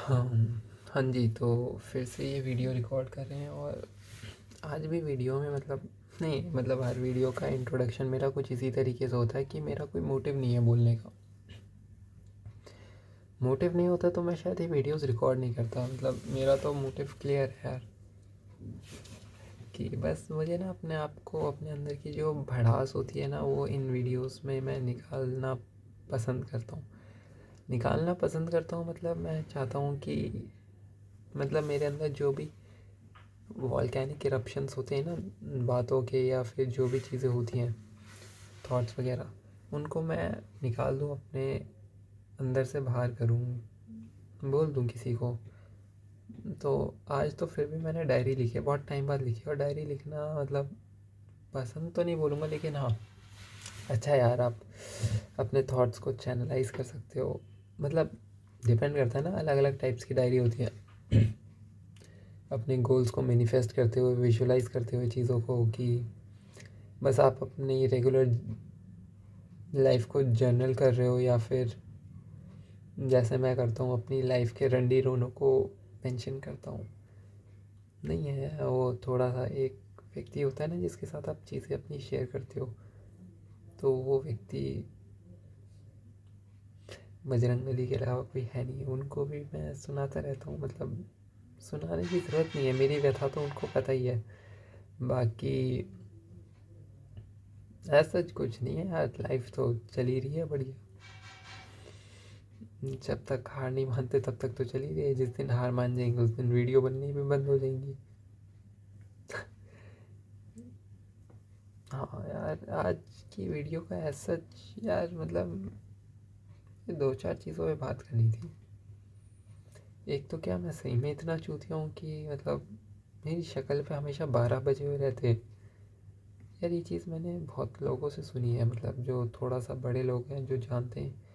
हाँ। हाँ जी, तो फिर से ये वीडियो रिकॉर्ड कर रहे हैं और आज भी वीडियो में मतलब नहीं, मतलब हर वीडियो का इंट्रोडक्शन मेरा कुछ इसी तरीके से होता है कि मेरा कोई मोटिव नहीं है बोलने का। मोटिव नहीं होता तो मैं शायद ये वीडियोस रिकॉर्ड नहीं करता। मतलब मेरा तो मोटिव क्लियर है यार, कि बस मुझे ना अपने आप को, अपने अंदर की जो भड़ास होती है ना, वो इन वीडियोस में मैं निकालना पसंद करता हूँ। निकालना पसंद करता हूँ मतलब मैं चाहता हूँ कि मतलब मेरे अंदर जो भी वॉल्केनिक इरप्शंस होते हैं ना बातों के, या फिर जो भी चीज़ें होती हैं, थॉट्स वगैरह, उनको मैं निकाल दूँ, अपने अंदर से बाहर करूँ, बोल दूँ किसी को। तो आज तो फिर भी मैंने डायरी लिखी है, बहुत टाइम बाद लिखी है। और डायरी लिखना मतलब पसंद तो नहीं बोलूँगा, लेकिन हाँ, अच्छा है यार, आप अपने थॉट्स को चैनलाइज कर सकते हो। मतलब डिपेंड करता है ना, अलग अलग टाइप्स की डायरी होती है। अपने गोल्स को मैनिफेस्ट करते हुए, विजुलाइज करते हुए चीज़ों को, कि बस आप अपनी रेगुलर लाइफ को जर्नल कर रहे हो, या फिर जैसे मैं करता हूँ अपनी लाइफ के रंडी रोनों को मेंशन करता हूँ। नहीं है वो, थोड़ा सा एक व्यक्ति होता है ना जिसके साथ आप चीज़ें अपनी शेयर करते हो, तो वो व्यक्ति बजरंगबली के अलावा कोई है नहीं। उनको भी मैं सुनाता रहता हूँ, मतलब सुनाने की ज़रूरत नहीं है, मेरी व्यथा तो उनको पता ही है। बाकी ऐसा कुछ नहीं है यार, लाइफ तो चली रही है बढ़िया। जब तक हार नहीं मानते तब तक तो चली रही है। जिस दिन हार मान जाएंगे उस दिन वीडियो बननी भी बंद हो जाएंगी। हाँ यार, आज की वीडियो का ऐसा यार, मतलब ये दो चार चीज़ों पे बात करनी थी। एक तो क्या, मैं सही में इतना चूतिया हूँ कि मतलब मेरी शक्ल पे हमेशा 12 बजे हुए रहते हैं। यार ये चीज़ मैंने बहुत लोगों से सुनी है, मतलब जो थोड़ा सा बड़े लोग हैं जो जानते हैं।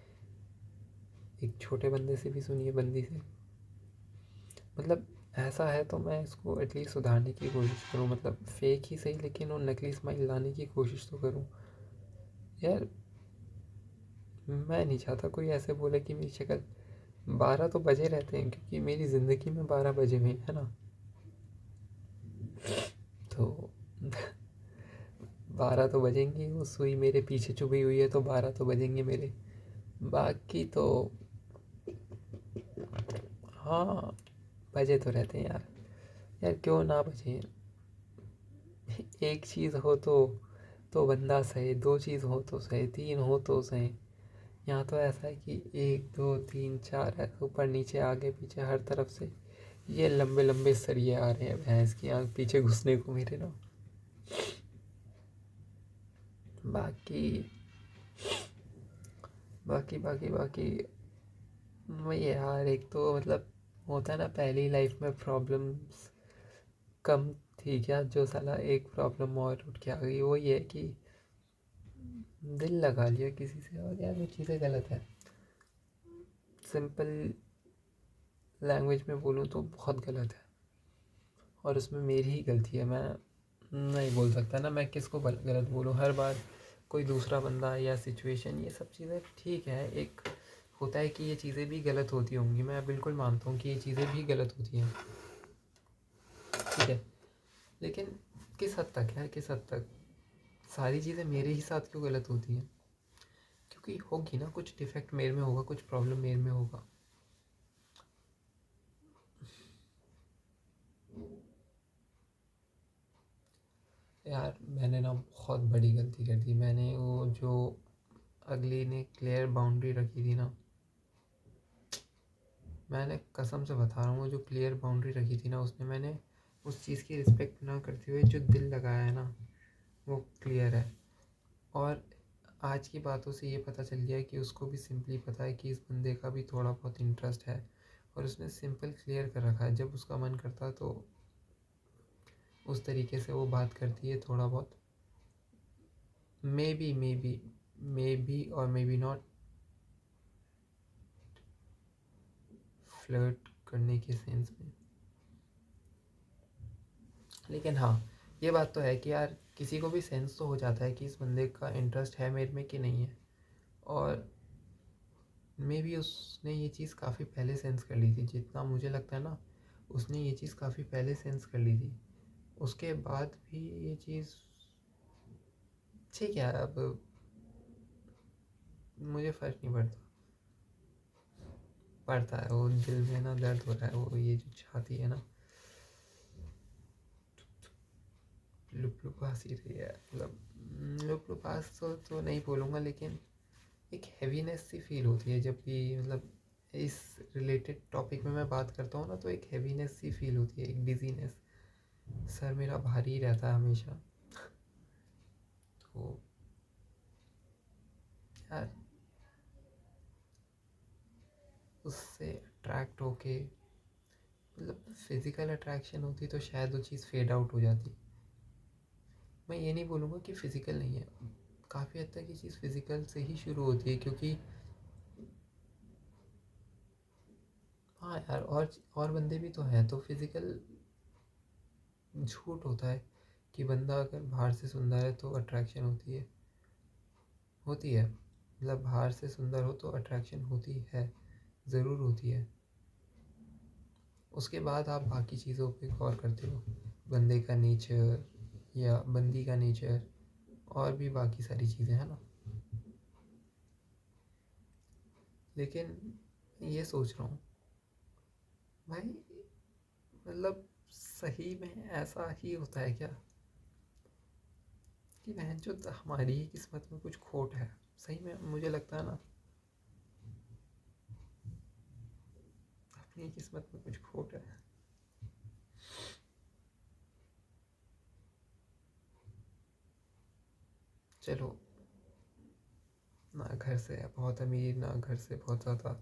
एक छोटे बंदे से भी सुनी है, बंदी से। मतलब ऐसा है तो मैं इसको एटलीस्ट सुधारने की कोशिश करूँ, मतलब फेक ही सही लेकिन वो नकली स्माइल लाने की कोशिश तो करूँ। यार मैं नहीं चाहता कोई ऐसे बोले कि मेरी शक्ल, 12 तो बजे रहते हैं क्योंकि मेरी ज़िंदगी में 12 बजे हुए है ना। तो 12 तो बजेंगे, वो सुई मेरे पीछे चुभी हुई है तो 12 तो बजेंगे मेरे। बाकी तो हाँ, बजे तो रहते हैं यार। यार क्यों ना बजे। एक चीज़ हो तो बंदा सहे, दो चीज़ हो तो सहे, तीन हो तो सहे। यहाँ तो ऐसा है कि एक दो तीन चार है, ऊपर नीचे आगे पीछे हर तरफ से ये लंबे लंबे सरिये आ रहे हैं भैंस की आँख पीछे घुसने को मेरे ना। बाकी बाकी बाकी बाकी वही है यार। एक तो मतलब होता है ना, पहली लाइफ में प्रॉब्लम्स कम थी क्या, जो साला एक प्रॉब्लम और उठ के आ गई, वो ये है कि दिल लगा लिया किसी से। और यार वो चीज़ें गलत है। सिंपल लैंग्वेज में बोलूँ तो बहुत गलत है, और उसमें मेरी ही गलती है। मैं नहीं बोल सकता ना मैं किसको गलत बोलूँ हर बार। कोई दूसरा बंदा या सिचुएशन, ये सब चीज़ें ठीक है। एक होता है कि ये चीज़ें भी गलत होती होंगी, मैं बिल्कुल मानता हूँ कि ये चीज़ें भी गलत होती हैं, ठीक है। लेकिन किस हद तक है, किस हद तक सारी चीज़ें मेरे ही साथ क्यों गलत होती हैं? क्योंकि होगी ना, कुछ डिफेक्ट मेरे में होगा, कुछ प्रॉब्लम मेरे में होगा। यार मैंने ना बहुत बड़ी गलती कर दी। मैंने वो जो अगली ने क्लियर बाउंड्री रखी थी ना, मैंने कसम से बता रहा हूँ, वो जो क्लियर बाउंड्री रखी थी ना, उसने मैंने उस चीज़ की रिस्पेक्ट ना करते हुए जो दिल लगाया है ना, वो क्लियर है। और आज की बातों से ये पता चल गया कि उसको भी सिंपली पता है कि इस बंदे का भी थोड़ा बहुत इंटरेस्ट है, और उसने सिंपल क्लियर कर रखा है। जब उसका मन करता है तो उस तरीके से वो बात करती है थोड़ा बहुत। मे बी और मे बी नॉट फ्लर्ट करने के सेंस में। लेकिन हाँ, ये बात तो है कि यार किसी को भी सेंस तो हो जाता है कि इस बंदे का इंटरेस्ट है मेरे में कि नहीं है। और मे बी उसने ये चीज़ काफ़ी पहले सेंस कर ली थी, जितना मुझे लगता है ना, उसने ये चीज़ काफ़ी पहले सेंस कर ली थी। उसके बाद भी ये चीज़ ठीक है, अब मुझे फ़र्क नहीं पड़ता। पड़ता है, वो दिल में ना दर्द हो रहा है, वो ये जो छाती है ना लुप ही रही है, मतलब लुप तो नहीं बोलूँगा, लेकिन एक हैवीनेस सी फील होती है जब भी मतलब इस रिलेटेड टॉपिक में मैं बात करता हूँ ना, तो एक हैवीनेस सी फील होती है, एक डिजीनेस। सर मेरा भारी रहता है हमेशा। तो यार उससे अट्रैक्ट होके, मतलब फिज़िकल अट्रैक्शन होती तो शायद वो चीज़ फेड आउट हो जाती। मैं ये नहीं बोलूँगा कि फ़िज़िकल नहीं है, काफ़ी हद तक ये चीज़ फ़िज़िकल से ही शुरू होती है, क्योंकि हाँ यार, और बंदे भी तो हैं, तो फिज़िकल झूठ होता है कि बंदा अगर बाहर से सुंदर है तो अट्रैक्शन होती है, मतलब बाहर से सुंदर हो तो अट्रैक्शन होती है, ज़रूर होती है। उसके बाद आप बाकी चीज़ों पे गौर करते हो, बंदे का नेचर या बंदी का नेचर, और भी बाकी सारी चीज़ें हैं ना। लेकिन ये सोच रहा हूँ भाई, मतलब सही में ऐसा ही होता है क्या कि बहन जो हमारी ही किस्मत में कुछ खोट है? सही में मुझे लगता है ना, अपनी किस्मत में कुछ खोट है। चलो, ना घर से बहुत अमीर, ना घर से बहुत ज़्यादा,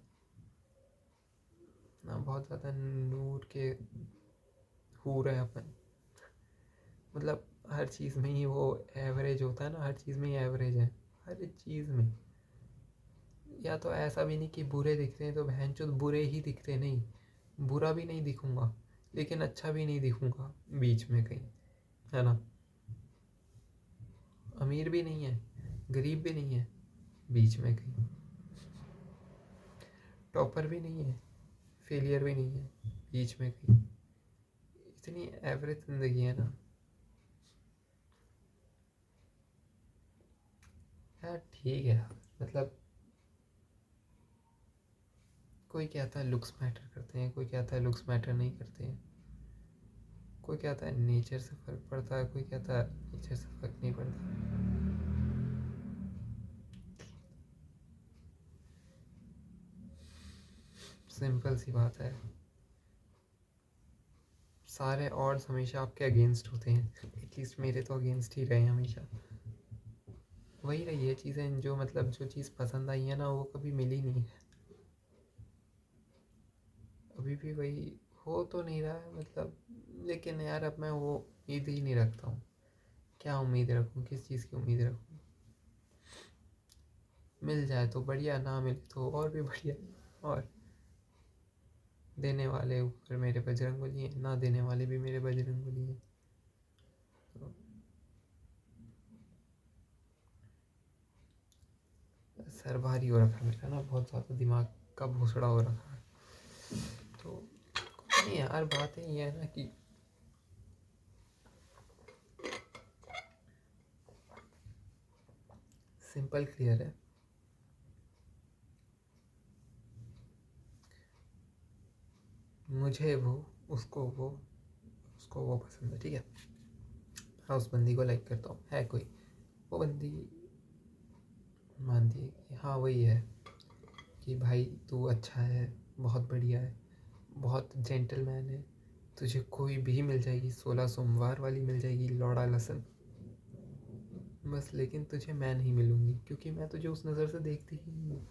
ना बहुत ज़्यादा नूर के हूर हैं अपन, मतलब हर चीज़ में ही वो एवरेज होता है ना, हर चीज़ में ही एवरेज है, हर चीज़ में। या तो ऐसा भी नहीं कि बुरे दिखते हैं तो बहनचोद बुरे ही दिखते, नहीं, बुरा भी नहीं दिखूंगा लेकिन अच्छा भी नहीं दिखूंगा, बीच में कहीं, है ना। अमीर भी नहीं है, गरीब भी नहीं है, बीच में कहीं, टॉपर भी नहीं है, फेलियर भी नहीं है, बीच में कहीं, इतनी एवरेज जिंदगी है ना यार। ठीक है यार, मतलब कोई कहता है लुक्स मैटर करते हैं, कोई कहता है लुक्स मैटर नहीं करते हैं, कोई कहता है नेचर से फ़र्क पड़ता है, कोई कहता है नेचर से फ़र्क नहीं पड़ता। सिंपल सी बात है, सारे ऑड्स हमेशा आपके अगेंस्ट होते हैं, एटलीस्ट मेरे तो अगेंस्ट ही रहे हैं हमेशा। वही रही है चीज़ें, जो मतलब जो चीज़ पसंद आई है ना, वो कभी मिली नहीं है, अभी भी वही हो तो नहीं रहा है, मतलब। लेकिन यार अब मैं वो उम्मीद ही नहीं रखता हूँ, क्या उम्मीद रखूँ, किस चीज़ की उम्मीद रखूँ? मिल जाए तो बढ़िया, ना मिले तो और भी बढ़िया। और देने वाले ऊपर मेरे बजरंगबली हैं, ना देने वाले भी मेरे बजरंगबली हैं। तो सर भारी हो रखा है मेरा ना, बहुत ज़्यादा दिमाग का भोसड़ा हो रखा है। तो कुछ नहीं यार, बातें ये है ना कि सिंपल क्लियर है, मुझे वो, उसको वो, उसको वो पसंद है, ठीक है। हाँ, उस बंदी को लाइक करता हूँ, है कोई, वो बंदी मानती है कि हाँ वही है, कि भाई तू अच्छा है, बहुत बढ़िया है, बहुत जेंटलमैन है, तुझे कोई भी मिल जाएगी, 16 सोमवार वाली मिल जाएगी लौड़ा लसन, बस, लेकिन तुझे मैं नहीं मिलूंगी, क्योंकि मैं तुझे उस नज़र से देखती ही नहीं हूँ।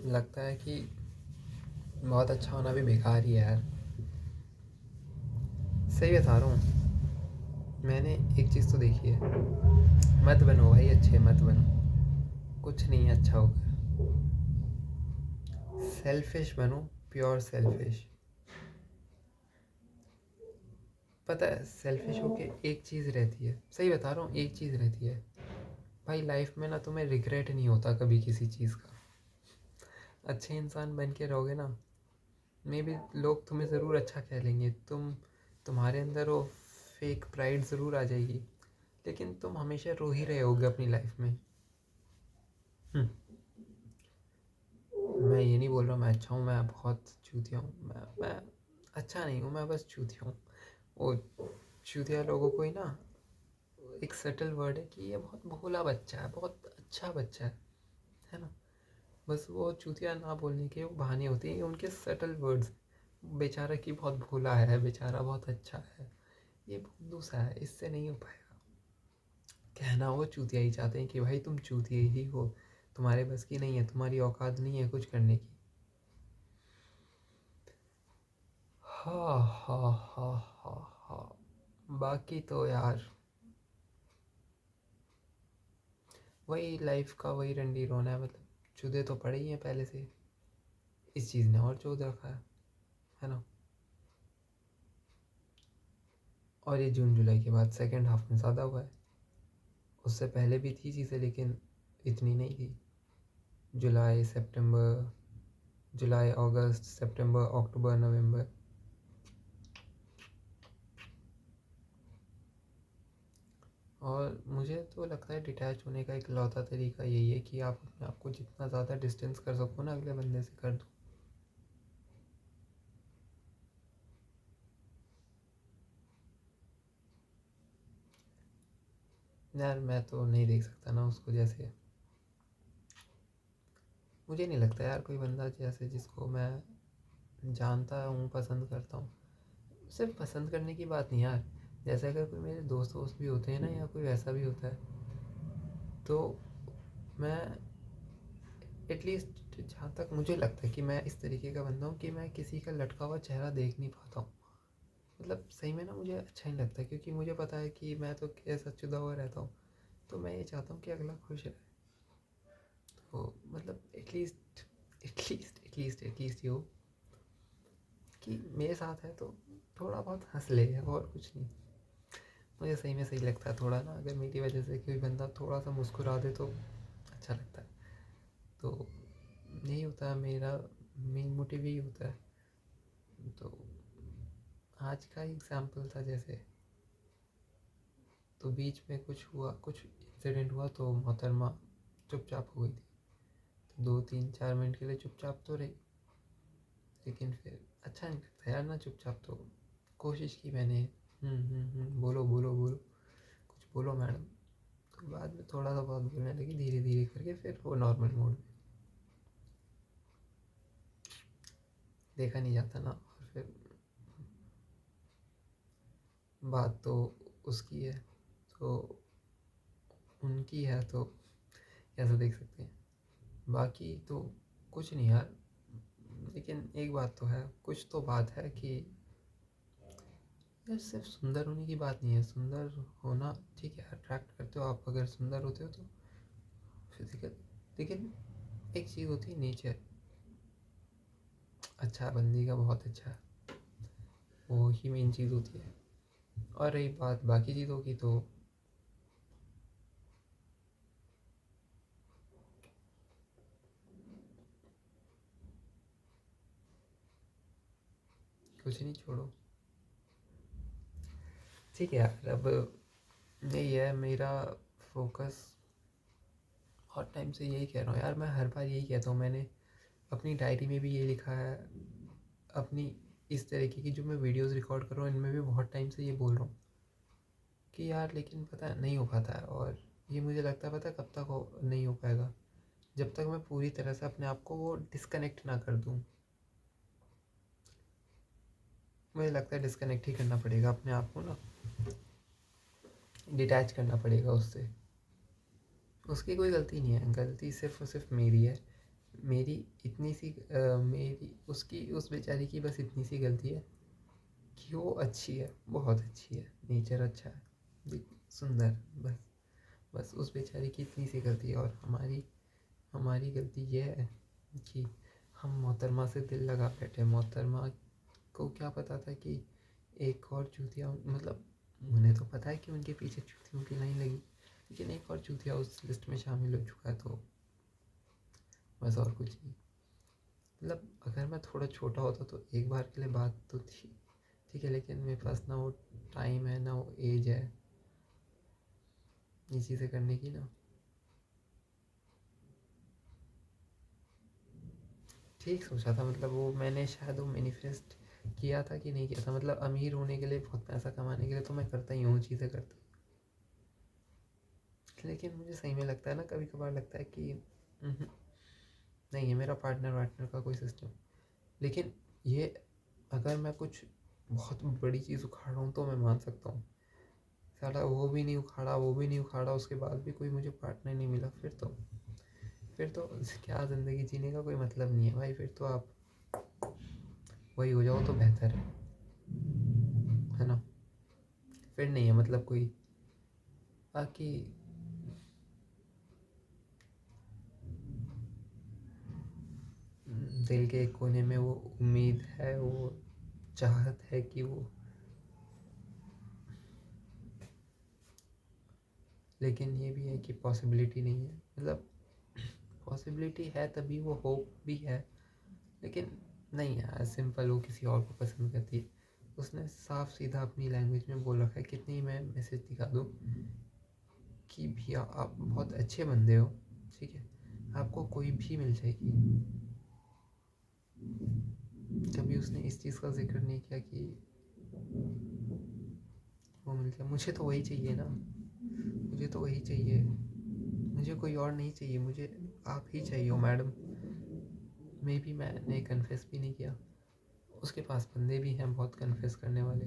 लगता है कि बहुत अच्छा होना भी बेकार ही है यार, सही बता रहा हूँ। मैंने एक चीज़ तो देखी है, मत बनो भाई अच्छे, मत बनो, कुछ नहीं है अच्छा होकर, सेल्फिश बनो, प्योर सेल्फिश। पता है सेल्फिश होके एक चीज़ रहती है, सही बता रहा हूँ, एक चीज़ रहती है भाई लाइफ में ना, तुम्हें रिग्रेट नहीं होता कभी किसी चीज़ का। अच्छे इंसान बन के रहोगे ना, मे बी लोग तुम्हें ज़रूर अच्छा कह लेंगे, तुम्हारे अंदर वो फेक प्राइड ज़रूर आ जाएगी, लेकिन तुम हमेशा रो ही रहे होगे अपनी लाइफ में। मैं ये नहीं बोल रहा मैं अच्छा हूँ, मैं बहुत चूतिया हूँ, मैं अच्छा नहीं हूँ, मैं बस चूतिया हूँ। वो चूतिया लोगों को ही ना एक सटल वर्ड है कि ये बहुत भोला बच्चा है, बहुत अच्छा बच्चा है ना। बस वो चूतिया ना बोलने के वो बहाने होते हैं, उनके सटल वर्ड्स। बेचारा कि बहुत भोला है, बेचारा बहुत अच्छा है, ये बुद्धू सा है, इससे नहीं हो पाएगा। कहना वो चूतिया ही चाहते हैं कि भाई तुम चूतिया ही हो, तुम्हारे बस की नहीं है, तुम्हारी औकात नहीं है कुछ करने की। हाँ हाँ हाँ हाँ हाँ। बाकी तो यार वही लाइफ का वही रंडी रोना है, मतलब चूदे तो पड़े ही हैं पहले से, इस चीज़ ने और चूद रखा है ना। और ये जून जुलाई के बाद सेकंड हाफ में ज़्यादा हुआ है, उससे पहले भी थी चीज़ें लेकिन इतनी नहीं थी। जुलाई सितंबर, जुलाई अगस्त सितंबर अक्टूबर नवंबर। और मुझे तो लगता है डिटैच होने का इकलौता तरीका यही है कि आप अपने आप को जितना ज़्यादा डिस्टेंस कर सको ना अगले बंदे से, कर दो। यार मैं तो नहीं देख सकता ना उसको, जैसे मुझे नहीं लगता यार कोई बंदा जैसे जिसको मैं जानता हूँ, पसंद करता हूँ, सिर्फ पसंद करने की बात नहीं यार, जैसे अगर कोई मेरे दोस्त वोस्त भी होते हैं ना, या कोई वैसा भी होता है, तो मैं एटलीस्ट जहाँ तक मुझे लगता है कि मैं इस तरीके का बंदा हूँ कि मैं किसी का लटका हुआ चेहरा देख नहीं पाता हूँ। मतलब सही में ना मुझे अच्छा नहीं लगता, क्योंकि मुझे पता है कि मैं तो ऐसा चुदा हुआ रहता हूँ, तो मैं ये चाहता हूँ कि अगला खुश रहे। तो मतलब एटलीस्ट एटलीस्ट एटलीस्ट एटलीस्ट ये हो कि मेरे साथ है तो थोड़ा बहुत हंस ले, और कुछ नहीं। मुझे सही में सही लगता है थोड़ा ना, अगर मेरी वजह से कोई बंदा थोड़ा सा मुस्कुरा दे तो अच्छा लगता है। तो यही होता है मेरा, मेन मोटिव यही होता है। तो आज का एग्जाम्पल था जैसे, तो बीच में कुछ हुआ, कुछ इंसिडेंट हुआ, तो मोहतरमा चुपचाप हो गई थी, तो 2 3 4 मिनट के लिए चुपचाप तो रही, लेकिन फिर अच्छा नहीं लगता यार ना चुपचाप। तो कोशिश की मैंने, बोलो बोलो बोलो, कुछ बोलो मैडम। तो बाद में थोड़ा सा बहुत बोलने लगी, धीरे धीरे करके फिर वो नॉर्मल मोड में, देखा नहीं जाता ना। और फिर बात तो उसकी है, तो उनकी है, तो कैसे देख सकते हैं। बाकी तो कुछ नहीं यार, लेकिन एक बात तो है, कुछ तो बात है कि यार सिर्फ सुंदर होने की बात नहीं है, सुंदर होना ठीक है, अट्रैक्ट करते हो आप अगर सुंदर होते हो तो फिजिकल, लेकिन एक चीज़ होती है नेचर, अच्छा बंदी का बहुत अच्छा है, वो ही मेन चीज़ होती है। और रही बात बाकी चीज़ों की, तो कुछ नहीं, छोड़ो, ठीक है यार। अब यही है मेरा फोकस, और टाइम से यही कह रहा हूँ यार, मैं हर बार यही कहता हूँ, मैंने अपनी डायरी में भी ये लिखा है, अपनी इस तरीके की जो मैं वीडियोस रिकॉर्ड कर रहा हूँ इनमें भी बहुत टाइम से ये बोल रहा हूँ कि यार, लेकिन पता है नहीं हो पाता है। और ये मुझे लगता है पता है कब तक नहीं हो पाएगा, जब तक मैं पूरी तरह से अपने आप को वो डिस्कनेक्ट ना कर दूँ। मुझे लगता है डिस्कनेक्ट ही करना पड़ेगा अपने आप को ना, डिटैच करना पड़ेगा उससे। उसकी कोई गलती नहीं है, गलती सिर्फ और सिर्फ मेरी है। मेरी इतनी सी मेरी उसकी, उस बेचारी की बस इतनी सी गलती है कि वो अच्छी है, बहुत अच्छी है, नेचर अच्छा है, सुंदर, बस। बस उस बेचारी की इतनी सी गलती है, और हमारी हमारी गलती यह है कि हम मोहतरमा से दिल लगा बैठे। मोहतरमा को क्या पता था कि एक और चूतिया, मतलब उन्हें तो पता है कि उनके पीछे चूतियों की लाइन लगी, लेकिन एक और चूतिया उस लिस्ट में शामिल हो चुका है। तो बस और कुछ नहीं। मतलब अगर मैं थोड़ा छोटा होता तो एक बार के लिए बात तो थी, ठीक है, लेकिन मेरे पास ना वो टाइम है ना वो एज है ये चीज़ें करने की ना। ठीक सोचा था, मतलब वो मैंने शायद वो मैनिफेस्ट किया था कि नहीं किया था। मतलब अमीर होने के लिए, बहुत पैसा कमाने के लिए तो मैं करता ही हूँ चीज़ें करता हूँ, लेकिन मुझे सही में लगता है ना, कभी कभार लगता है कि नहीं है मेरा पार्टनर वार्टनर का कोई सिस्टम। लेकिन ये अगर मैं कुछ बहुत बड़ी चीज़ उखाड़ रहा हूँ तो मैं मान सकता हूँ। साला वो भी नहीं उखाड़ा, वो भी नहीं उखाड़ा, उसके बाद भी कोई मुझे पार्टनर नहीं मिला, फिर तो क्या ज़िंदगी जीने का कोई मतलब नहीं है भाई। फिर तो आप वही हो जाओ तो बेहतर है ना। फिर नहीं है मतलब कोई। बाकी दिल के एक कोने में वो उम्मीद है, वो चाहत है कि वो, लेकिन ये भी है कि पॉसिबिलिटी नहीं है। मतलब पॉसिबिलिटी है तभी वो होप भी है, लेकिन नहीं यार सिंपल वो किसी और को पसंद करती है। उसने साफ सीधा अपनी लैंग्वेज में बोल रखा है। कितनी मैं मैसेज दिखा दूँ कि भैया आप बहुत अच्छे बंदे हो, ठीक है, आपको कोई भी मिल जाएगी। कभी उसने इस चीज़ का जिक्र नहीं किया कि वो मिल गया। मुझे तो वही चाहिए ना, मुझे तो वही चाहिए, मुझे कोई और नहीं चाहिए, मुझे आप ही चाहिए हो मैडम। मे भी मैंने कन्फेस भी नहीं किया। उसके पास बंदे भी हैं बहुत कन्फेस करने वाले,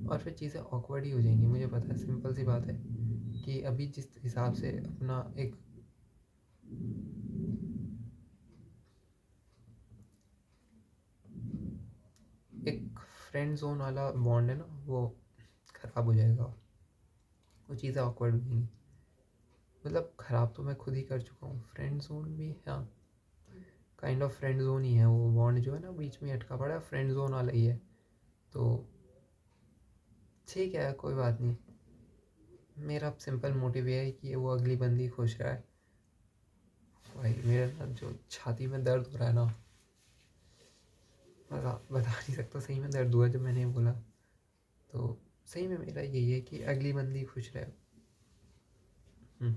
और फिर चीज़ें ऑकवर्ड ही हो जाएंगी। मुझे पता है, सिंपल सी बात है कि अभी जिस हिसाब से अपना एक फ्रेंड जोन वाला बॉन्ड है ना, वो ख़राब हो जाएगा, वो चीज़ें ऑकवर्ड हो जाएंगी। मतलब ख़राब तो मैं खुद ही कर चुका हूँ। फ्रेंड जोन भी, हाँ, काइंड ऑफ फ्रेंड जोन ही है वो बॉन्ड जो है ना, बीच में अटका पड़ा है, फ्रेंड जोन वाला ही है। तो ठीक है, कोई बात नहीं। मेरा सिंपल मोटिव ये है कि वो अगली बंदी खुश रहे। भाई मेरे ना जो छाती में दर्द हो रहा है ना, मैं बता नहीं सकता, सही में दर्द हुआ जब मैंने ये बोला। तो सही में मेरा यही है कि अगली बंदी खुश रहे। हम्म,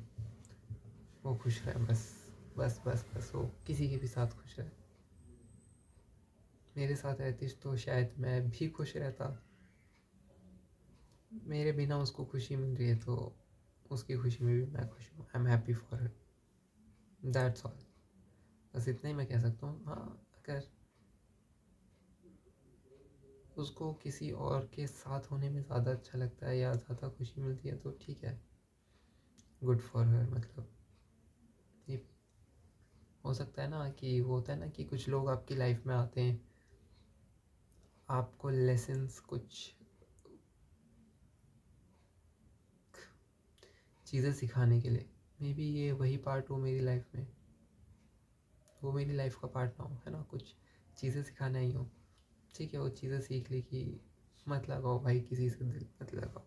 वो खुश रहे, बस बस बस बस वो किसी के भी साथ खुश रहे। मेरे साथ रहती तो शायद मैं भी खुश रहता। मेरे बिना उसको खुशी मिल रही है तो उसकी खुशी में भी मैं खुश हूँ। I am happy for her, that's all. बस इतना ही मैं कह सकता हूँ। हाँ, अगर उसको किसी और के साथ होने में ज़्यादा अच्छा लगता है या ज़्यादा खुशी मिलती है तो ठीक है, गुड फॉर हर। मतलब ये हो सकता है ना कि वो होता है ना कि कुछ लोग आपकी लाइफ में आते हैं आपको लेसन्स, कुछ चीज़ें सिखाने के लिए। मे बी ये वही पार्ट हो मेरी लाइफ में, वो मेरी लाइफ का पार्ट ना हो, है ना, कुछ चीज़ें सिखाना ही हो। ठीक है, वो चीज़ें सीख ली कि मत लगाओ भाई किसी से दिल मत लगाओ,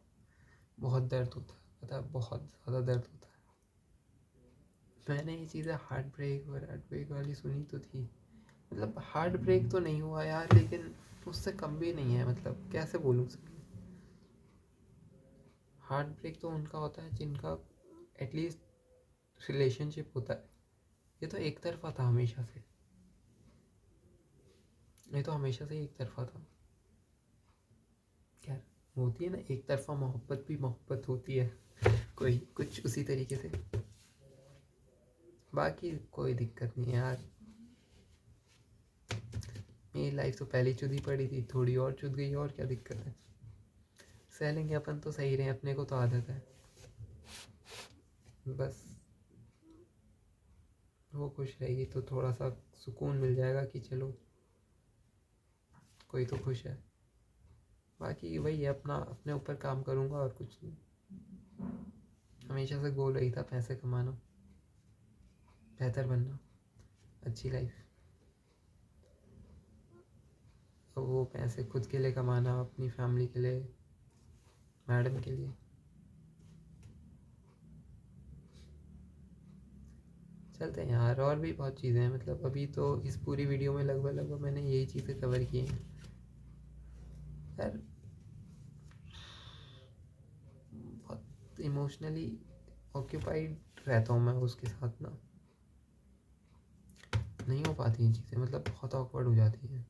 बहुत दर्द होता है, पता है, बहुत ज़्यादा दर्द होता है। मैंने ये चीज़ें हार्ट ब्रेक वाली सुनी तो थी। मतलब हार्ट ब्रेक तो नहीं हुआ यार, लेकिन उससे कम भी नहीं है। मतलब कैसे बोलूँ सर, हार्ट ब्रेक तो उनका होता है जिनका एटलीस्ट रिलेशनशिप होता है। ये तो एक तरफा था हमेशा से, ये तो हमेशा से ही एक तरफा था। खैर, होती है ना एक तरफा मोहब्बत भी मोहब्बत होती है, कोई कुछ उसी तरीके से। बाकी कोई दिक्कत नहीं है यार, मेरी लाइफ तो पहले ही चुदी पड़ी थी, थोड़ी और चुद गई, और क्या दिक्कत है। सह लेंगे अपन तो, सही रहे, अपने को तो आदत है। बस वो खुश रहेगी तो थोड़ा सा सुकून मिल जाएगा कि चलो कोई तो खुश है। बाकी वही है, अपना अपने ऊपर काम करूँगा और कुछ नहीं। हमेशा से गोल यही था, पैसे कमाना, बेहतर बनना, अच्छी लाइफ। अब वो पैसे खुद के लिए कमाना, अपनी फैमिली के लिए, मैडम के लिए। चलते हैं यार, और भी बहुत चीज़ें हैं। मतलब अभी तो इस पूरी वीडियो में लगभग मैंने यही चीज़ें कवर की हैं यार। बहुत इमोशनली ऑक्यूपाइड रहता हूँ मैं उसके साथ ना, नहीं हो पाती ये चीज़ें, मतलब बहुत ऑकवर्ड हो जाती हैं।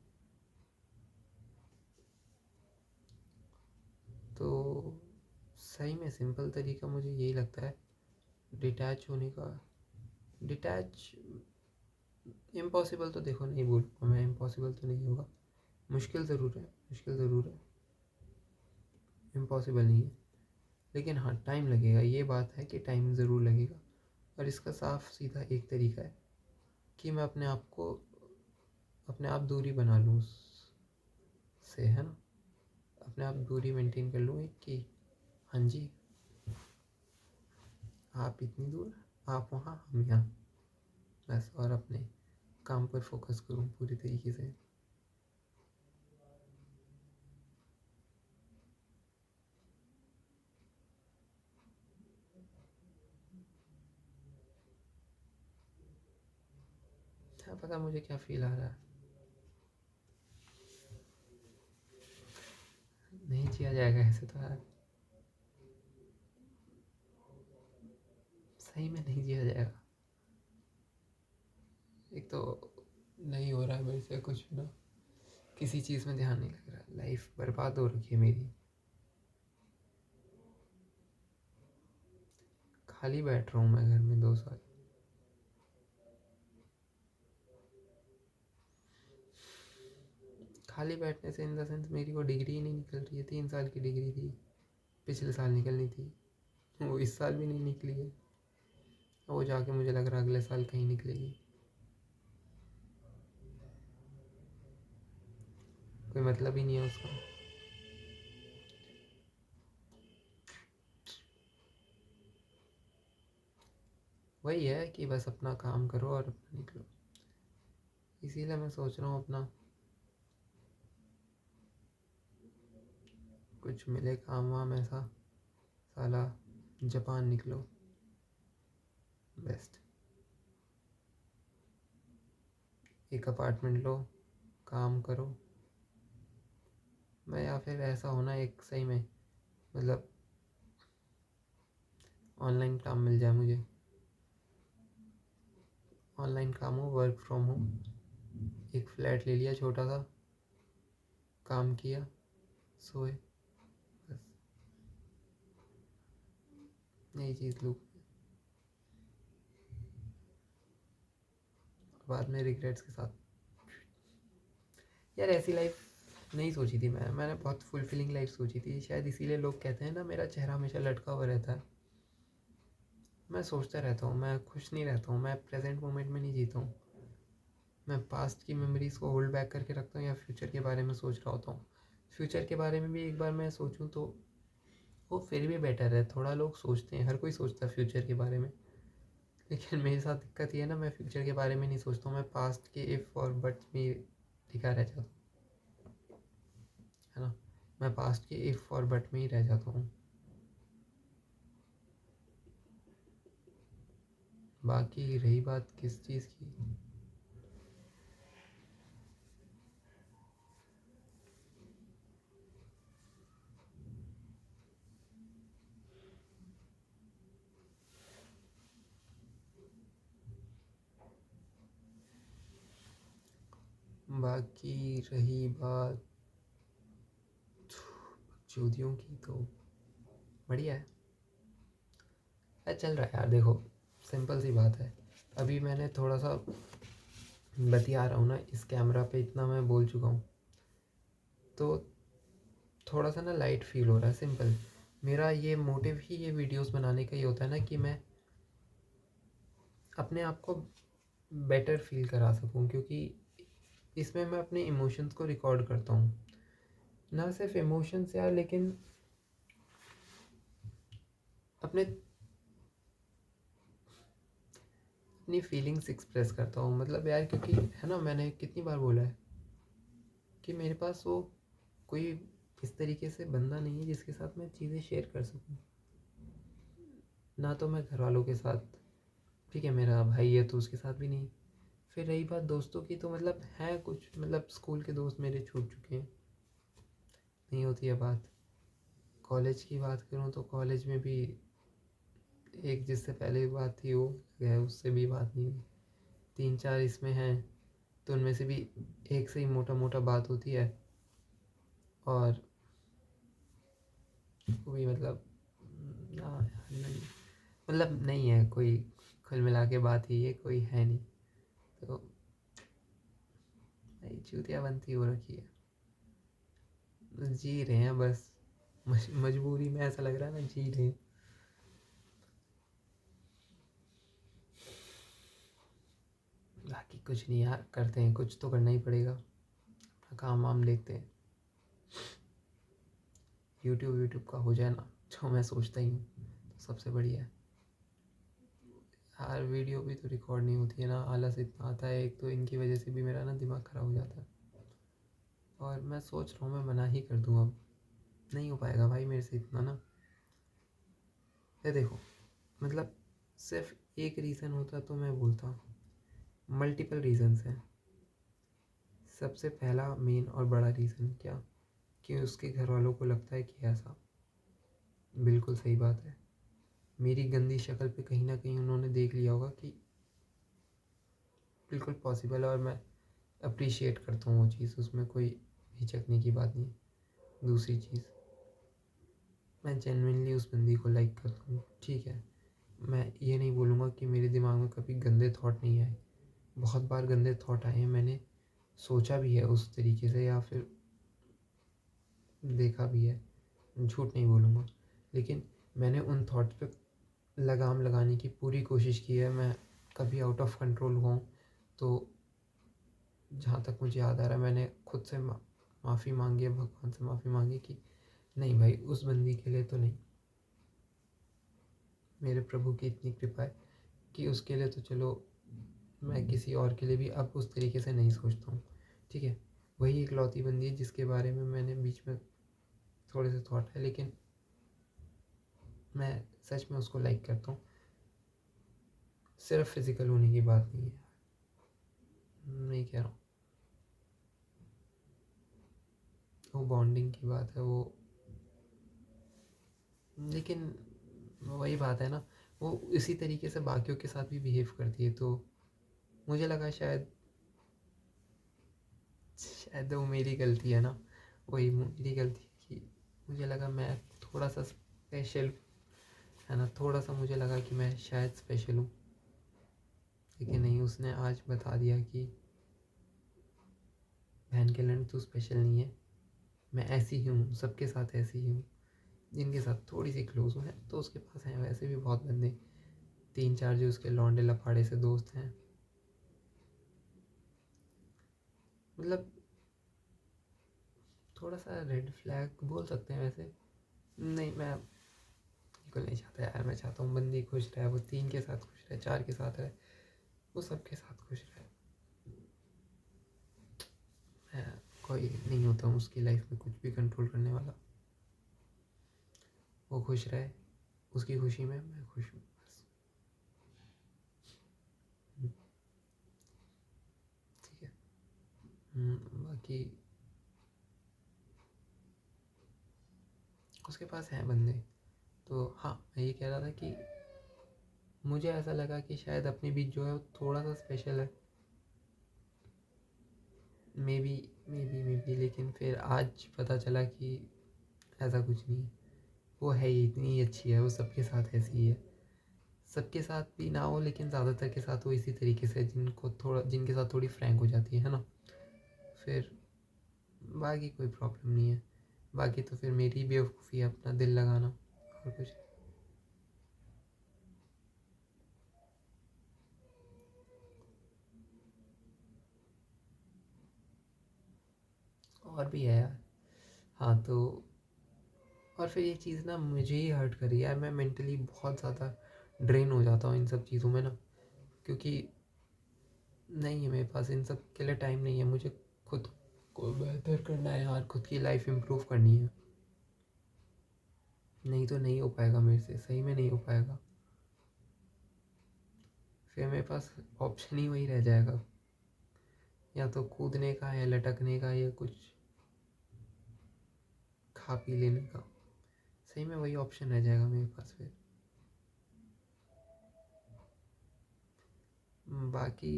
तो सही में सिंपल तरीका मुझे यही लगता है डिटैच होने का। डिटैच इम्पॉसिबल तो देखो नहीं बोलूँगा मैं, इम्पॉसिबल तो नहीं होगा, मुश्किल ज़रूर है, मुश्किल ज़रूर है, इम्पॉसिबल नहीं है। लेकिन हाँ, टाइम लगेगा, ये बात है कि टाइम ज़रूर लगेगा। और इसका साफ सीधा एक तरीका है कि मैं अपने आप दूरी बना लूँ उससे, है ना, अपने आप दूरी मेंटेन कर लूँ एक कि हाँ जी, आप इतनी दूर, आप वहाँ, हम यहाँ, बस। और अपने काम पर फोकस करूँ पूरी तरीके से। क्या पता मुझे क्या फील आ रहा है, नहीं जिया जाएगा ऐसे तो यार, सही में नहीं जिया जाएगा। एक तो नहीं हो रहा है मेरे से कुछ भी ना, किसी चीज़ में ध्यान नहीं लग रहा, लाइफ बर्बाद हो रखी है मेरी। खाली बैठ रहा हूँ मैं घर में 2 साल। खाली बैठने से इन द सेंस मेरी वो डिग्री ही नहीं निकल रही है, 3 साल की डिग्री थी, पिछले साल निकलनी थी, वो इस साल भी नहीं निकली है, वो जाके मुझे लग रहा है अगले साल कहीं निकलेगी। कोई मतलब ही नहीं है उसका। वही है कि बस अपना काम करो और अपना निकलो। इसीलिए मैं सोच रहा हूँ अपना कुछ मिले काम वाम ऐसा, साला जापान निकलो, बेस्ट। एक अपार्टमेंट लो, काम करो। मैं या फिर ऐसा होना एक सही में, मतलब ऑनलाइन काम मिल जाए मुझे, ऑनलाइन काम हो, वर्क फ्रॉम होम, एक फ्लैट ले लिया छोटा सा, काम किया, सोए, बस यही चीज़ लूँ, बाद में रिग्रेट्स के साथ। यार ऐसी लाइफ नहीं सोची थी मैंने बहुत फुलफिलिंग लाइफ सोची थी, शायद इसीलिए लोग कहते हैं ना मेरा चेहरा हमेशा लटका हुआ रहता है। मैं सोचता रहता हूँ, मैं खुश नहीं रहता हूँ, मैं प्रेजेंट मोमेंट में नहीं जीता हूँ। मैं पास्ट की मेमोरीज़ को होल्ड बैक करके रखता हूँ या फ्यूचर के बारे में सोच रहा होता हूँ। फ्यूचर के बारे में भी एक बार मैं सोचूं तो वो फिर भी बेटर है, थोड़ा लोग सोचते हैं, हर कोई सोचता है फ्यूचर के बारे में। लेकिन मेरे साथ दिक्कत ये है ना, मैं फ्यूचर के बारे में नहीं सोचता हूँ, मैं पास्ट के इफ़ और बट्स में टिका रह जाता हूँ, है ना, मैं पास्ट के इफ़ और बट में ही रह जाता हूँ। बाकी रही बात किस चीज़ की, बाकी रही बात चूतियों की, तो बढ़िया है। चल रहा है यार, देखो सिंपल सी बात है, अभी मैंने थोड़ा सा बतिया रहा हूँ ना इस कैमरा पे, इतना मैं बोल चुका हूँ, तो थोड़ा सा ना लाइट फील हो रहा है। सिंपल, मेरा ये मोटिव ही ये वीडियोस बनाने का ही होता है ना कि मैं अपने आप को बेटर फील करा सकूं, क्योंकि इसमें मैं अपने इमोशंस को रिकॉर्ड करता हूँ, ना सिर्फ इमोशंस यार, लेकिन अपने अपनी फीलिंग्स एक्सप्रेस करता हूँ। मतलब यार क्योंकि है ना, मैंने कितनी बार बोला है कि मेरे पास वो कोई इस तरीके से बंदा नहीं है जिसके साथ मैं चीज़ें शेयर कर सकूँ। ना तो मैं घर वालों के साथ, ठीक है मेरा भाई है तो उसके साथ भी नहीं। फिर रही बात दोस्तों की, तो मतलब है कुछ, मतलब स्कूल के दोस्त मेरे छूट चुके हैं, नहीं होती है बात। कॉलेज की बात करूँ तो कॉलेज में भी एक जिससे पहले भी बात थी वो गया, उससे भी बात नहीं हुई। 3-4 इसमें हैं, तो उनमें से भी एक से ही मोटा मोटा बात होती है, और वो भी मतलब ना नहीं, मतलब नहीं है कोई, कुल मिला के बात ही है, कोई है नहीं। तो नहीं, चूतिया बनती हो रखी है, जी रहे हैं बस, मजबूरी में ऐसा लग रहा है ना, जी रहे हैं। बाकी कुछ नहीं यार, करते हैं, कुछ तो करना ही पड़ेगा, अपना काम वाम देखते हैं। यूट्यूब का हो जाए ना, जो मैं सोचता ही हूँ, तो सबसे बढ़िया है। यार वीडियो भी तो रिकॉर्ड नहीं होती है ना, आलस इतना आता है, एक तो इनकी वजह से भी मेरा ना दिमाग ख़राब हो जाता है। और मैं सोच रहा हूँ मैं मना ही कर दूँ, अब नहीं हो पाएगा भाई मेरे से इतना ना। ये देखो, मतलब सिर्फ एक रीज़न होता तो मैं बोलता, मल्टीपल रीज़न्स हैं। सबसे पहला मेन और बड़ा रीज़न क्या, कि उसके घर वालों को लगता है कि ऐसा, बिल्कुल सही बात है। मेरी गंदी शक्ल पे कहीं ना कहीं उन्होंने देख लिया होगा कि बिल्कुल पॉसिबल है, और मैं अप्रिशिएट करता हूँ वो चीज़, उसमें कोई हिचकने की बात नहीं। दूसरी चीज़, मैं जेन्युइनली उस बंदी को लाइक करता हूँ, ठीक है। मैं ये नहीं बोलूँगा कि मेरे दिमाग में कभी गंदे थॉट नहीं आए, बहुत बार गंदे थॉट आए हैं, मैंने सोचा भी है उस तरीके से, या फिर देखा भी है, झूठ नहीं बोलूँगा। लेकिन मैंने उन थॉट्स पे लगाम लगाने की पूरी कोशिश की है। मैं कभी आउट ऑफ कंट्रोल हुआ हूँ तो जहाँ तक मुझे याद आ रहा है, मैंने खुद से माफ़ी मांगी है, भगवान से माफ़ी मांगी कि नहीं भाई, उस बंदी के लिए तो नहीं। मेरे प्रभु की इतनी कृपा है कि उसके लिए तो चलो, मैं किसी और के लिए भी अब उस तरीके से नहीं सोचता हूँ, ठीक है। वही इकलौती बंदी है जिसके बारे में मैंने बीच में थोड़े से थॉट है, लेकिन मैं सच में उसको लाइक करता हूँ। सिर्फ फिजिकल होने की बात नहीं है, नहीं कह रहा हूँ, वो बॉन्डिंग की बात है वो। लेकिन वही बात है ना, वो इसी तरीके से बाकियों के साथ भी बिहेव करती है, तो मुझे लगा शायद शायद वो मेरी गलती है ना, वही मेरी गलती है कि मुझे लगा मैं थोड़ा सा स्पेशल, है ना, थोड़ा सा मुझे लगा कि मैं शायद स्पेशल हूँ। लेकिन नहीं, उसने आज बता दिया कि बहन के लड़ तू स्पेशल नहीं है, मैं ऐसी ही हूँ, सबके साथ ऐसी ही हूँ। जिनके साथ थोड़ी सी क्लोज हूँ, है तो उसके पास हैं वैसे भी बहुत बंदे, 3-4 जो उसके लौंडे लफाड़े से दोस्त हैं, मतलब थोड़ा सा रेड फ्लैग बोल सकते हैं वैसे। नहीं, मैं बिल्कुल नहीं चाहता यार, मैं चाहता हूँ बंदी खुश रहे, वो 3 के साथ खुश रहे, 4 के साथ रहे, वो सबके साथ खुश रहे। मैं कोई नहीं होता हूँ उसकी लाइफ में कुछ भी कंट्रोल करने वाला। वो खुश रहे, उसकी खुशी में मैं खुश हूँ, बस। ठीक है। बाकी उसके पास हैं बंदे, तो हाँ, मैं ये कह रहा था कि मुझे ऐसा लगा कि शायद अपने बीच जो है वो थोड़ा सा स्पेशल है, मे बी, लेकिन फिर आज पता चला कि ऐसा कुछ नहीं है। वो है ही इतनी अच्छी है, वो सबके साथ ऐसी ही है। सबके साथ भी ना हो, लेकिन ज़्यादातर के साथ वो इसी तरीके से, जिनके साथ थोड़ी फ्रैंक हो जाती है ना। फिर बाकी कोई प्रॉब्लम नहीं है। बाकी तो फिर मेरी बेवकूफ़ी है अपना दिल लगाना, और कुछ। और भी है यार। हाँ तो, और फिर ये चीज़ ना मुझे ही हर्ट करी यार, मैं मेंटली बहुत ज़्यादा ड्रेन हो जाता हूँ इन सब चीज़ों में ना, क्योंकि नहीं है मेरे पास इन सब के लिए टाइम नहीं है। मुझे खुद को बेहतर करना है यार, खुद की लाइफ इम्प्रूव करनी है। नहीं तो नहीं हो पाएगा मेरे से, सही में नहीं हो पाएगा। फिर मेरे पास ऑप्शन ही वही रह जाएगा, या तो कूदने का या लटकने का या कुछ खा पी लेने का। सही में वही ऑप्शन रह जाएगा मेरे पास फिर। बाकी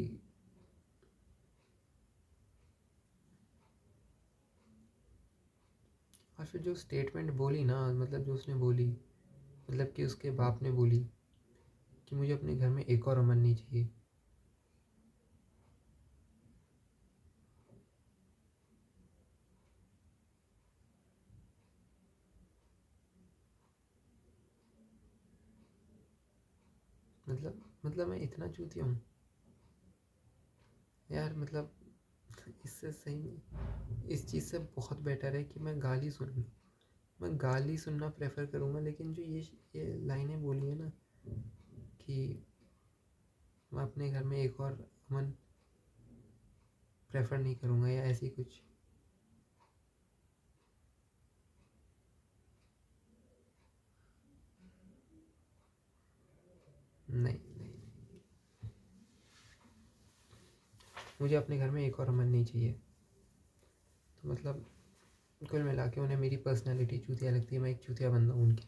और फिर जो स्टेटमेंट बोली ना, मतलब जो उसने बोली, मतलब कि उसके बाप ने बोली कि मुझे अपने घर में एक और अमन नहीं चाहिए। मतलब मैं इतना चूतिया हूँ यार। मतलब इससे सही में इस चीज़ से बहुत बेटर है कि मैं गाली सुन लूँ। मैं गाली सुनना प्रेफर करूँगा, लेकिन जो ये लाइनें बोली है ना कि मैं अपने घर में एक और अमन प्रेफर नहीं करूँगा या ऐसी कुछ। नहीं नहीं, मुझे अपने घर में एक और अमन नहीं चाहिए। तो मतलब कुल मिला के उन्हें मेरी पर्सनैलिटी चूतिया लगती है, मैं एक चूतिया बंदा हूँ उनकी।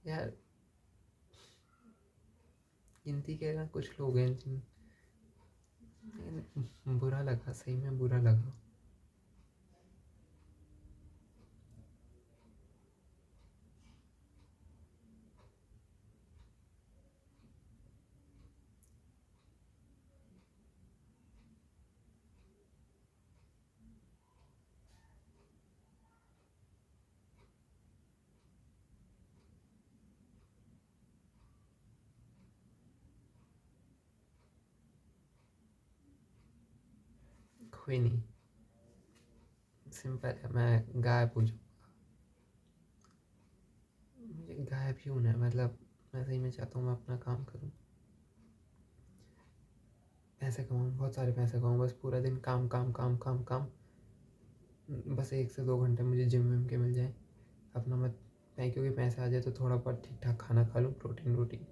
यार गिनती के ना कुछ लोग हैं जिन बुरा लगा, सही में बुरा लगा। कोई नहीं, सिंपल है, मैं गायब हो जाऊँ। मुझे गायब ही होना है, मतलब मैं सही में चाहता हूँ मैं अपना काम करूँ, पैसे कमाऊँ, बहुत सारे पैसे कमाऊँ, बस पूरा दिन काम काम काम काम काम। बस 1 से 2 घंटे मुझे जिम विम के मिल जाए अपना, मत नहीं, क्योंकि पैसे आ जाए तो थोड़ा बहुत ठीक ठाक खाना खा लूँ, प्रोटीन रोटी,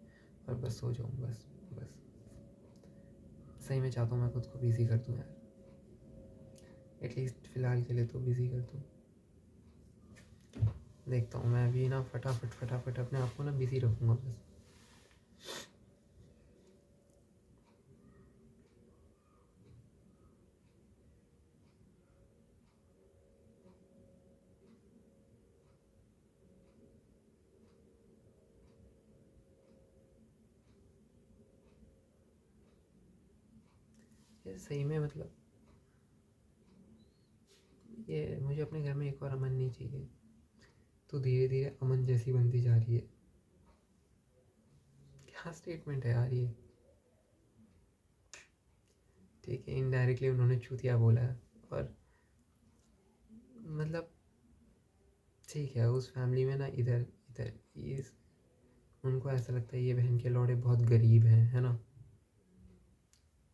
और बस सो जाऊँ। बस बस सही में चाहता हूँ मैं खुद को बिज़ी कर दूँ यार, एटलीस्ट फ़िलहाल के लिए तो बिज़ी कर दूँ। देखता हूँ मैं अभी ना फटाफट फटाफट अपने आप को ना बिज़ी रखूँगा बस। ये सही में मतलब ये मुझे अपने घर में एक और अमन नहीं चाहिए, तो धीरे धीरे अमन जैसी बनती जा रही है। क्या स्टेटमेंट है यार ये। ठीक है, इनडायरेक्टली उन्होंने चूतिया बोला है, और मतलब ठीक है, उस फैमिली में ना इधर इधर इस उनको ऐसा लगता है ये बहन के लौड़े बहुत गरीब हैं, है ना।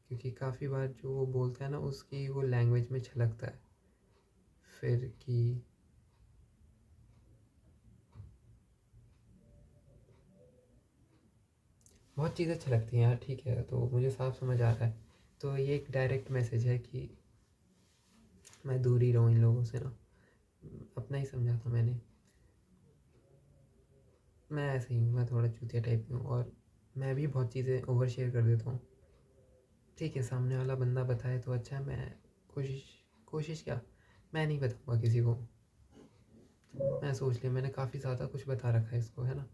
क्योंकि काफ़ी बार जो वो बोलता है ना उसकी वो लैंग्वेज में छलकता है फिर कि बहुत चीज़ें छलकती हैं यार। ठीक है, तो मुझे साफ समझ आ रहा है। तो ये एक डायरेक्ट मैसेज है कि मैं दूर ही रहूँ इन लोगों से ना, अपना ही समझा था मैंने। मैं ऐसे ही हूँ, मैं थोड़ा चूतिया टाइप की हूँ, और मैं भी बहुत चीज़ें ओवर शेयर कर देता हूँ। ठीक है, सामने वाला बंदा बताए तो अच्छा है, मैं कोशिश कोशिश क्या, मैं नहीं बताऊँगा किसी को। मैं सोच लिया मैंने काफ़ी ज़्यादा कुछ बता रखा है इसको, है ना।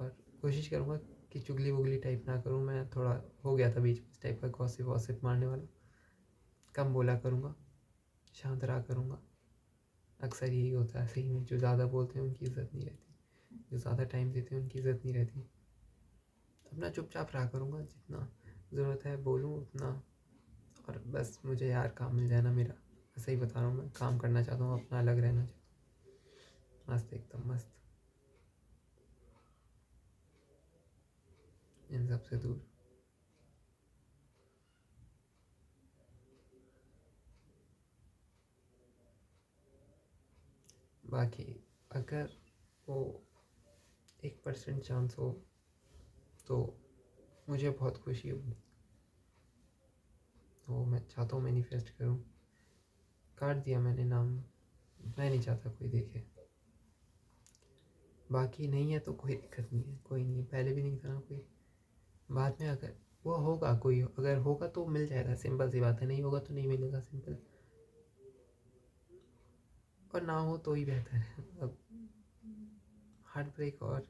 और कोशिश करूँगा कि चुगली वुगली टाइप ना करूँ। मैं थोड़ा हो गया था बीच में इस टाइप का गॉसिप वॉसिप मारने वाला, कम बोला करूँगा, शांत रहा करूँगा। अक्सर यही होता है सही में, जो ज़्यादा बोलते हैं उनकी इज़्ज़त नहीं रहती, जो ज़्यादा टाइम देते हैं उनकी इज़्ज़त नहीं रहती। अपना चुपचाप रहा करूँगा, जितना ज़रूरत है बोलूँ उतना, और बस मुझे यार काम मिल जाए ना मेरा, ऐसे ही बता रहा हूँ, मैं काम करना चाहता हूँ, अपना अलग रहना चाहता हूँ, मस्त एकदम मस्त, इन सब से दूर। बाकी अगर वो 1% चांस हो तो मुझे बहुत खुशी होगी, तो मैं चाहता हूँ मैनिफेस्ट करूँ। काट दिया मैंने नाम, मैं नहीं चाहता कोई देखे। बाकी नहीं है तो कोई दिक्कत नहीं है, कोई नहीं, पहले भी नहीं था ना कोई। बाद में अगर वो होगा, कोई अगर होगा तो मिल जाएगा, सिंपल सी बात है, नहीं होगा तो नहीं मिलेगा, सिंपल। और ना हो तो ही बेहतर है। अब हार्ट ब्रेक और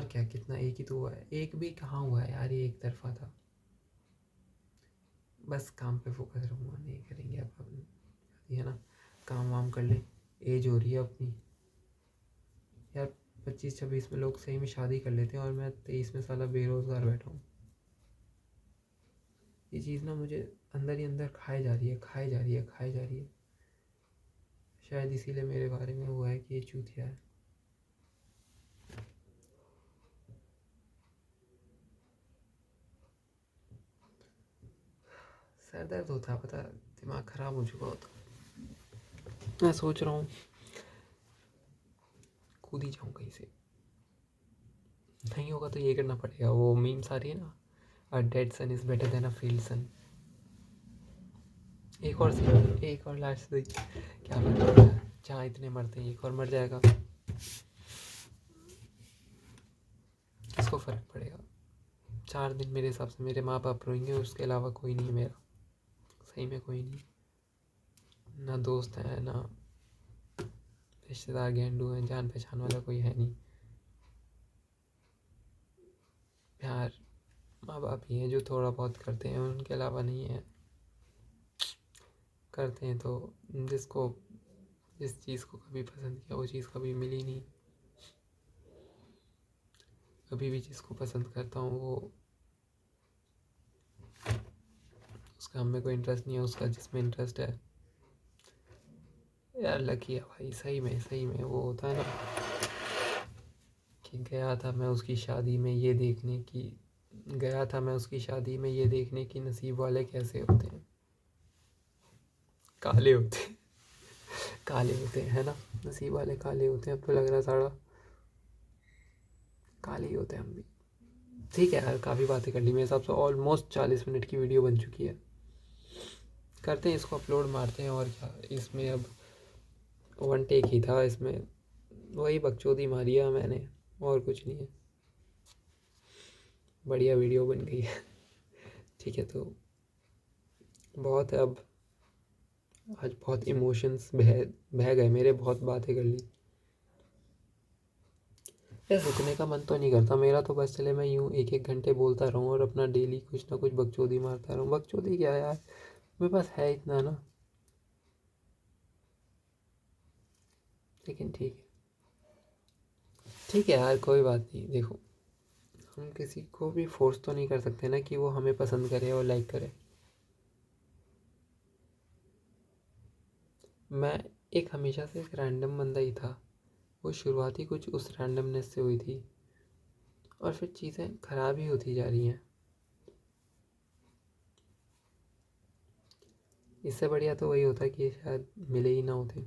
क्या, कितना, एक ही तो हुआ है, एक भी कहाँ हुआ है यार, ये एक तरफा था। बस काम पे फोकस रहूँगा, नहीं करेंगे अब शादी, है ना, काम वाम कर ले, एज हो रही है अपनी यार। 25-26 में लोग सही में शादी कर लेते हैं और मैं 23 में साला बेरोज़गार बैठा हूँ। ये चीज़ ना मुझे अंदर ही अंदर खाए जा रही है, खाए जा रही है, खाए जा रही है। शायद इसीलिए मेरे बारे में हुआ है कि ये चूतिया है। सर दर्द होता है, पता है, दिमाग ख़राब हो चुका होता। मैं सोच रहा हूँ कूद ही जाऊँ कहीं से, नहीं होगा तो ये करना पड़ेगा। वो मीम्स आ रही है ना, a dead son is better than a failed son. एक और सी, एक और लास्ट से क्या पता, जहाँ इतने मरते हैं एक और मर जाएगा, किसको फ़र्क पड़ेगा। 4 दिन मेरे हिसाब से मेरे माँ बाप रोएंगे, उसके अलावा कोई नहीं है मेरा, सही में कोई नहीं, ना दोस्त है ना रिश्तेदार गेंडू हैं, जान पहचान वाला कोई है नहीं। प्यार माँ बाप ही हैं जो थोड़ा बहुत करते हैं, उनके अलावा नहीं है। करते हैं तो जिसको, जिस चीज़ को कभी पसंद किया वो चीज़ कभी मिली नहीं। अभी भी जिसको पसंद करता हूँ वो, उसका हम में कोई इंटरेस्ट नहीं है, उसका जिसमें इंटरेस्ट है। यार लकी है भाई, सही में वो होता है ना कि गया था मैं उसकी शादी में ये देखने की नसीब वाले कैसे होते हैं, काले होते हैं, काले होते हैं, है ना, नसीब वाले काले होते हैं। अब तो लग रहा सारा काले ही होते हैं हम भी। ठीक है यार, काफ़ी बातें कर ली, मेरे हिसाब से ऑलमोस्ट 40 मिनट की वीडियो बन चुकी है। करते हैं इसको, अपलोड मारते हैं, और क्या इसमें अब, वन टेक ही था इसमें, वही बकचोदी मारी है मैंने, और कुछ नहीं है। बढ़िया वीडियो बन गई है। ठीक है, तो बहुत है अब, आज बहुत इमोशंस बह गए मेरे, बहुत बातें कर ली यार। रुकने का मन तो नहीं करता मेरा, तो बस चले मैं यूँ 1-1 घंटे बोलता रहूँ और अपना डेली कुछ ना कुछ बकचोदी मारता रहूँ। बकचोदी क्या यार, मेरे पास है इतना ना, लेकिन ठीक है यार, कोई बात नहीं। देखो, हम किसी को भी फोर्स तो नहीं कर सकते ना कि वो हमें पसंद करे और लाइक करे। मैं एक हमेशा से एक रैंडम बंदा ही था, वो शुरुआती कुछ उस रैंडमनेस से हुई थी, और फिर चीज़ें ख़राब ही होती जा रही हैं। इससे बढ़िया तो वही होता कि शायद मिले ही ना होते।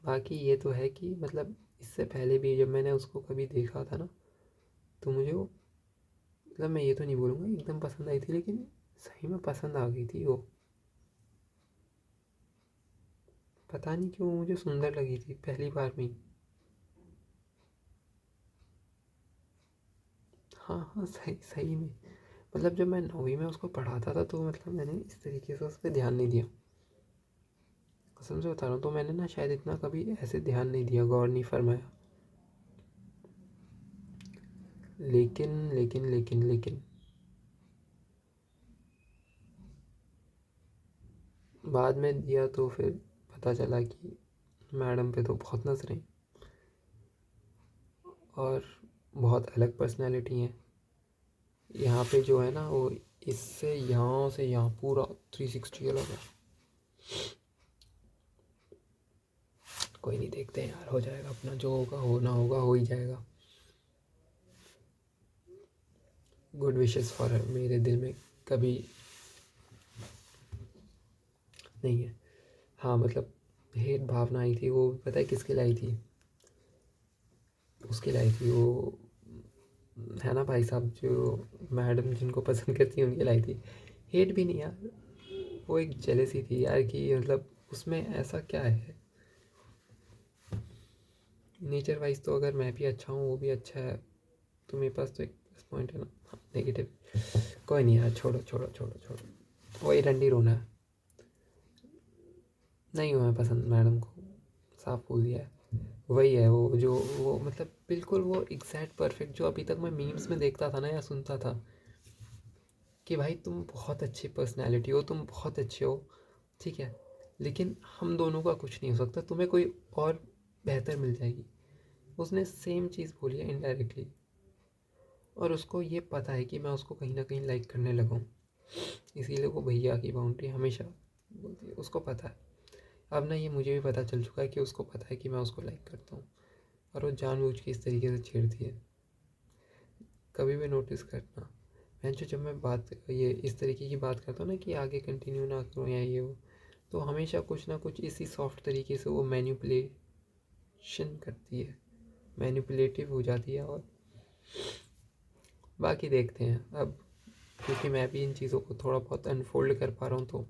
बाकी ये तो है कि मतलब इससे पहले भी जब मैंने उसको कभी देखा था ना, तो मुझे वो, मतलब मैं ये तो नहीं बोलूँगा एकदम पसंद आई थी, लेकिन सही में पसंद आ गई थी वो। पता नहीं क्यों मुझे सुंदर लगी थी पहली बार में ही। हाँ हाँ, सही सही में, मतलब जब मैं 9वीं में उसको पढ़ाता था तो मतलब मैंने इस तरीके से उस पर ध्यान नहीं दिया, कसम से बता रहा हूँ। तो मैंने ना शायद इतना कभी ऐसे ध्यान नहीं दिया, गौर नहीं फरमाया। लेकिन बाद में दिया तो फिर पता चला कि मैडम पे तो बहुत नजरें, और बहुत अलग पर्सनैलिटी हैं। यहाँ पे जो है ना वो इससे यहाँ से यहाँ पूरा 360 अलग है। कोई नहीं, देखते हैं यार, हो जाएगा अपना, जो होगा होना होगा, हो ही जाएगा। गुड विशेस फॉर हर मेरे दिल में कभी नहीं है। हाँ मतलब हेट भावना आई थी, वो पता है किसके लाई थी? उसके लाई थी, वो है ना भाई साहब, जो मैडम जिनको पसंद करती हैं उनके लाई थी। हेट भी नहीं यार, वो एक जेलेसी थी यार कि मतलब उसमें ऐसा क्या है। नेचर वाइज तो अगर मैं भी अच्छा हूँ, वो भी अच्छा है, तो मेरे पास तो एक प्लस पॉइंट है ना। हाँ, नेगेटिव कोई नहीं यार, छोड़ो छोड़ो छोड़ो छोड़ो, वही रंडी रोना है। नहीं हुआ मैं पसंद मैडम को, साफ बोल दिया है। वही है वो, जो वो मतलब बिल्कुल वो एग्जैक्ट परफेक्ट, जो अभी तक मैं मीम्स में देखता था ना या सुनता था कि भाई तुम बहुत अच्छी पर्सनैलिटी हो, तुम बहुत अच्छे हो, ठीक है, लेकिन हम दोनों का कुछ नहीं हो सकता, तुम्हें कोई और बेहतर मिल जाएगी। उसने सेम चीज़ बोली है इनडायरेक्टली, और उसको ये पता है कि मैं उसको कहीं ना कहीं लाइक करने लगा हूँ, इसीलिए वो भैया की बाउंड्री हमेशा बोलती है, उसको पता है। अब ना ये मुझे भी पता चल चुका है कि उसको पता है कि मैं उसको लाइक करता हूँ, और वो जानबूझ के इस तरीके से छेड़ती है। कभी भी नोटिस करना, मैं जो जब मैं बात ये इस तरीके की बात करता हूँ ना कि आगे कंटिन्यू ना करूँ या ये वो, तो हमेशा कुछ ना कुछ इसी सॉफ्ट तरीके से वो मैनिपुलेशन करती है, मैनिपुलेटिव हो जाती है। और बाकी देखते हैं अब, क्योंकि मैं भी इन चीज़ों को थोड़ा बहुत अनफोल्ड कर पा रहा हूँ, तो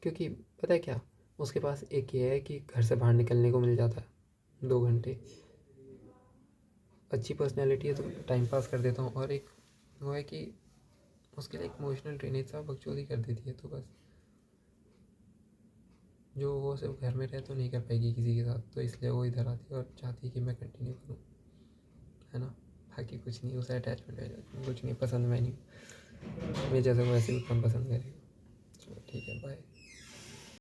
क्योंकि पता है क्या, उसके पास एक ये है कि घर से बाहर निकलने को मिल जाता है 2 घंटे, अच्छी पर्सनैलिटी है तो टाइम पास कर देता हूँ, और एक वो है कि उसके लिए इमोशनल ड्रेनेज सा बकचोदी कर देती है, तो बस जो वो सिर्फ घर में रहे तो नहीं कर पाएगी किसी के साथ, तो इसलिए वो इधर आती है और चाहती है कि मैं कंटिन्यू करूँ, है ना। बाकी कुछ नहीं, उसे अटैचमेंट है, कुछ नहीं पसंद, मैं नहीं, मैं जैसा को वैसे भी कम पसंद करेगा। चलो ठीक है, बाय।